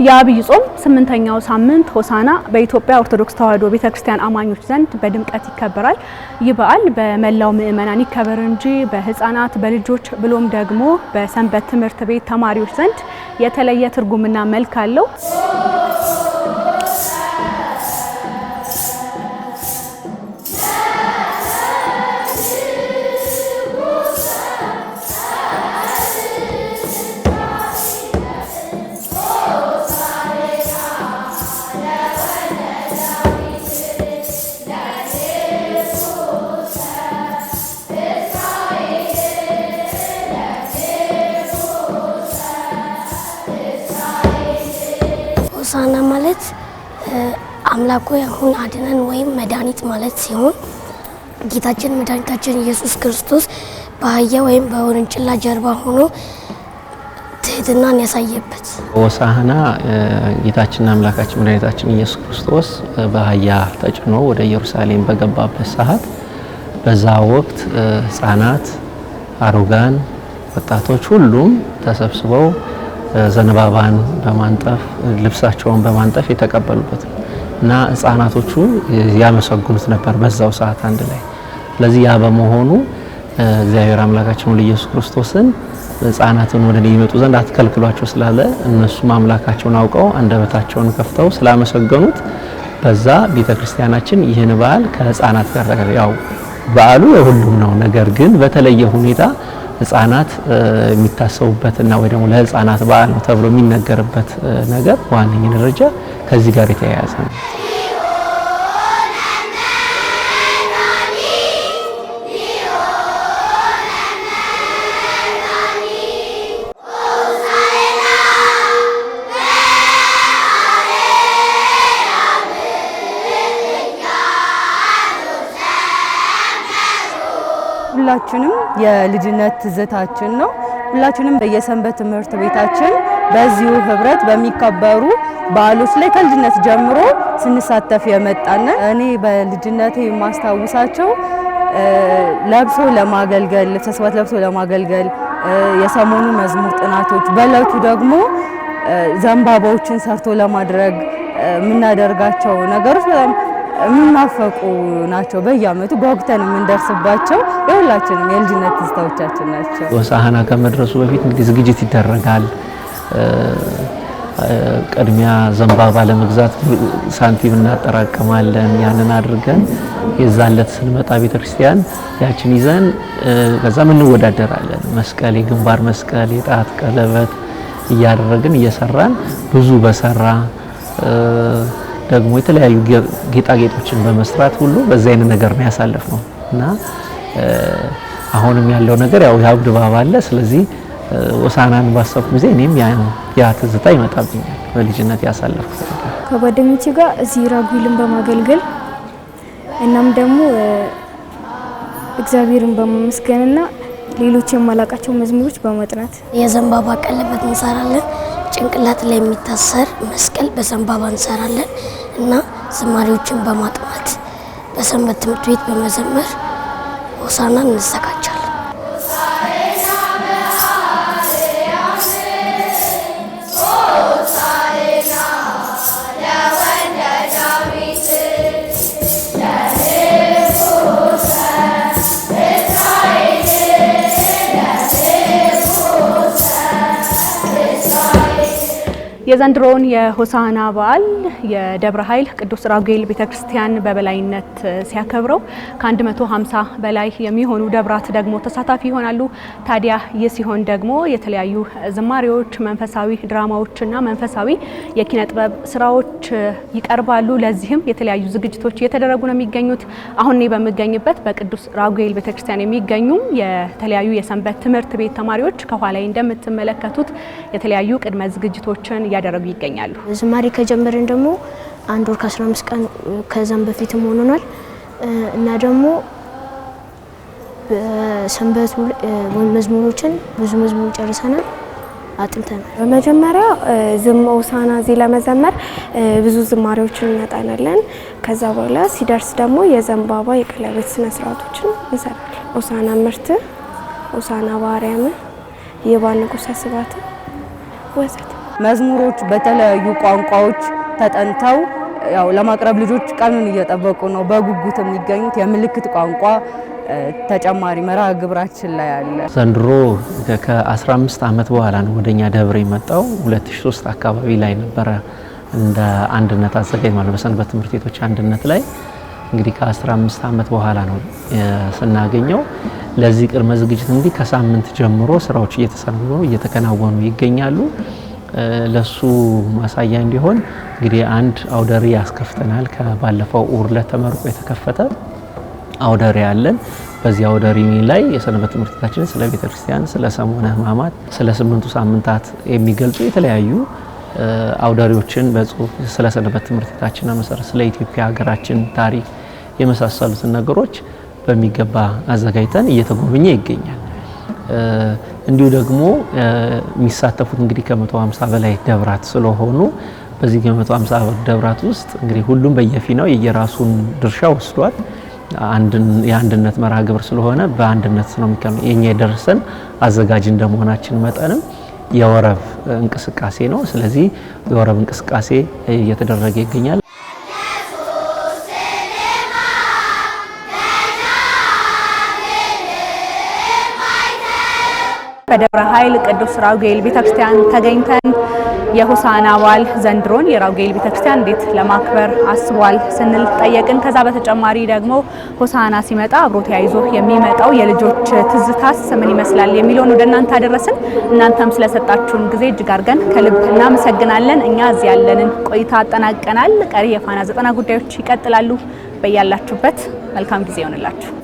የአብይ ጾም 8ኛው ሳምንት ሆሳና በኢትዮጵያ ኦርቶዶክስ ተዋሕዶ ቤተክርስቲያን አማኞች ዘንድ በድምቀት ይከበራል። ይህ በዓል በመላው ምእመናን ይከበር እንጂ በህፃናት በልጆች ብሎም ደግሞ በሰንበት ትምህርት ቤት ተማሪዎች ዘንድ የተለየ ትርጉምና መልክ አለው። ሆሳና ማለት አምላኩ ያሁን አድነን ወይም መድኃኒት ማለት ሲሆን ጌታችን መድኃኒታችን ኢየሱስ ክርስቶስ በአህያ ወይም በውርንጭላ ጀርባ ሆኖ ትህትናን ያሳየበት። ሆሳና ጌታችን አምላካችን መድኃኒታችን ኢየሱስ ክርስቶስ በአህያ ተጭኖ ወደ ኢየሩሳሌም በገባበት ሰዓት በዛ ወቅት ህፃናት፣ አሮጋን፣ ወጣቶች ሁሉም ተሰብስበው ዘንባባን በማንጠፍ ልብሳቸውን በማንጠፍ የተቀበሉበት እና ህፃናቶቹ ያመሰግኑት ነበር በዛው ሰዓት አንድ ላይ። ስለዚህ ያ በመሆኑ እግዚአብሔር አምላካችን ኢየሱስ ክርስቶስን ህፃናትን ወደ እኔ ይመጡ ዘንድ አትከልክሏቸው ስላለ እነሱም አምላካቸውን አውቀው አንደበታቸውን ከፍተው ስላመሰገኑት በዛ ቤተክርስቲያናችን ይህን በዓል ከህፃናት ጋር ያው በዓሉ የሁሉም ነው፣ ነገር ግን በተለየ ሁኔታ ህፃናት የሚታሰቡበትና ወይ ደግሞ ለህፃናት በዓል ነው ተብሎ የሚነገርበት ነገር በዋነኛ ደረጃ ከዚህ ጋር የተያያዘ ነው። ሁላችንም የልጅነት ትዝታችን ነው። ሁላችንም በየሰንበት ትምህርት ቤታችን በዚሁ ህብረት በሚከበሩ በዓሎች ላይ ከልጅነት ጀምሮ ስንሳተፍ የመጣን። እኔ በልጅነቴ የማስታውሳቸው ለብሶ ለማገልገል ልብሰ ስብሐት ለብሶ ለማገልገል የሰሞኑ መዝሙር ጥናቶች፣ በእለቱ ደግሞ ዘንባባዎችን ሰርቶ ለማድረግ የምናደርጋቸው ነገሮች በጣም የሚናፈቁ ናቸው። በየዓመቱ ጓጉተን የምንደርስባቸው የሁላችንም የልጅነት ትዝታዎቻችን ናቸው። ሆሳና ከመድረሱ በፊት እንግዲህ ዝግጅት ይደረጋል። ቅድሚያ ዘንባባ ለመግዛት ሳንቲም እናጠራቅማለን። ያንን አድርገን የዛለት ስንመጣ ቤተክርስቲያን ያችን ይዘን ከዛም እንወዳደራለን። መስቀል፣ የግንባር መስቀል፣ የጣት ቀለበት እያደረግን እየሰራን ብዙ በሰራ ደግሞ የተለያዩ ጌጣጌጦችን በመስራት ሁሉ በዛ አይነት ነገር ነው ያሳለፍነው እና አሁንም ያለው ነገር ያው ድባብ አለ። ስለዚህ ሆሳናን ባሰብኩ ጊዜ እኔም ያ ትዝታ ይመጣብኛል በልጅነት ያሳለፍኩት ነገር። ከጓደኞቼ ጋር እዚህ ራጉኤልን በማገልገል እናም ደግሞ እግዚአብሔርን በማመስገንና ሌሎች የማላቃቸው መዝሙሮች በማጥናት የዘንባባ ቀለበት እንሰራለን። ጭንቅላት ላይ የሚታሰር መስቀል በዘንባባ እንሰራለን እና ዝማሬዎችን በማጥናት በሰንበት ትምህርት ቤት በመዘመር ሆሳናን እንዘጋጃለን። የዘንድሮውን የሆሳና በዓል የደብረ ኃይል ቅዱስ ራጉኤል ቤተክርስቲያን በበላይነት ሲያከብረው ከ150 በላይ የሚሆኑ ደብራት ደግሞ ተሳታፊ ይሆናሉ። ታዲያ ይህ ሲሆን ደግሞ የተለያዩ ዝማሬዎች፣ መንፈሳዊ ድራማዎችና መንፈሳዊ የኪነ ጥበብ ስራዎች ይቀርባሉ። ለዚህም የተለያዩ ዝግጅቶች እየተደረጉ ነው የሚገኙት። አሁን እኔ በሚገኝበት በቅዱስ ራጉኤል ቤተክርስቲያን የሚገኙ የተለያዩ የሰንበት ትምህርት ቤት ተማሪዎች ከኋላ እንደምትመለከቱት የተለያዩ ቅድመ ዝግጅቶችን ያደረጉ ይገኛሉ። ዝማሬ ከጀመረን ደግሞ 1 ወር ከ15 ቀን ከዛም በፊትም ሆኖናል እና ደግሞ በሰንበት መዝሙሮችን ብዙ መዝሙር ጨርሰናል አጥንተናል። በመጀመሪያ ሆሳዕና እዚህ ለመዘመር ብዙ ዝማሬዎችን እናጠናለን። ከዛ በኋላ ሲደርስ ደግሞ የዘንባባ የቀለበት ስነ ስርዓቶችን እንሰራለን። ሆሳዕና ምርት፣ ሆሳዕና በአርያም፣ የባን ንጉሥ ስብሐት ወዘተ መዝሙሮች በተለያዩ ቋንቋዎች ተጠንተው ያው ለማቅረብ ልጆች ቀኑን እየጠበቁ ነው በጉጉት የሚገኙት። የምልክት ቋንቋ ተጨማሪ መርሃ ግብራችን ላይ አለ። ዘንድሮ ከ15 ዓመት በኋላ ነው ወደኛ ደብር የመጣው። 2003 አካባቢ ላይ ነበረ እንደ አንድነት አዘጋጅ ማለት በሰንበት ትምህርት ቤቶች አንድነት ላይ እንግዲህ ከ15 ዓመት በኋላ ነው ስናገኘው። ለዚህ ቅድመ ዝግጅት እንግዲህ ከሳምንት ጀምሮ ስራዎች እየተከናወኑ ይገኛሉ። ለሱ ማሳያ እንዲሆን እንግዲህ አንድ አውደሪ ያስከፍተናል። ከባለፈው ዕለት ተመርቆ የተከፈተ አውደሪ ያለን። በዚህ አውደሪ ላይ የሰንበት ትምህርት ቤታችን ስለ ቤተክርስቲያን፣ ስለ ሰሙነ ሕማማት፣ ስለ 8ቱ ሳምንታት የሚገልጹ የተለያዩ አውደሪዎችን በጽሁፍ ስለ ሰንበት ትምህርት ቤታችን መሰረት ስለ ኢትዮጵያ ሀገራችን ታሪክ የመሳሰሉትን ነገሮች በሚገባ አዘጋጅተን እየተጎበኘ ይገኛል። እንዲሁ ደግሞ የሚሳተፉት እንግዲህ ከ150 በላይ ደብራት ስለሆኑ በዚህ ከ150 ደብራት ውስጥ እንግዲህ ሁሉም በየፊናው የየራሱን ድርሻ ወስዷል። የአንድነት መርሃ ግብር ስለሆነ በአንድነት ነው የሚከናወነው። የኛ የደረሰን አዘጋጅ እንደመሆናችን መጠንም የወረብ እንቅስቃሴ ነው። ስለዚህ የወረብ እንቅስቃሴ እየተደረገ ይገኛል። በደብረ ኃይል ቅዱስ ራጉኤል ቤተክርስቲያን ተገኝተን የሆሳዕና በዓል ዘንድሮን የራጉኤል ቤተክርስቲያን እንዴት ለማክበር አስቧል ስንል ጠየቅን። ከዛ በተጨማሪ ደግሞ ሆሳዕና ሲመጣ አብሮ ተያይዞ የሚመጣው የልጆች ትዝታስ ምን ይመስላል የሚለውን ወደ እናንተ አደረስን። እናንተም ስለሰጣችሁን ጊዜ እጅግ አድርገን ከልብ እናመሰግናለን። እኛ እዚህ ያለንን ቆይታ አጠናቀናል። ቀሪ የፋና 90 ጉዳዮች ይቀጥላሉ። በያላችሁበት መልካም ጊዜ ይሆንላችሁ።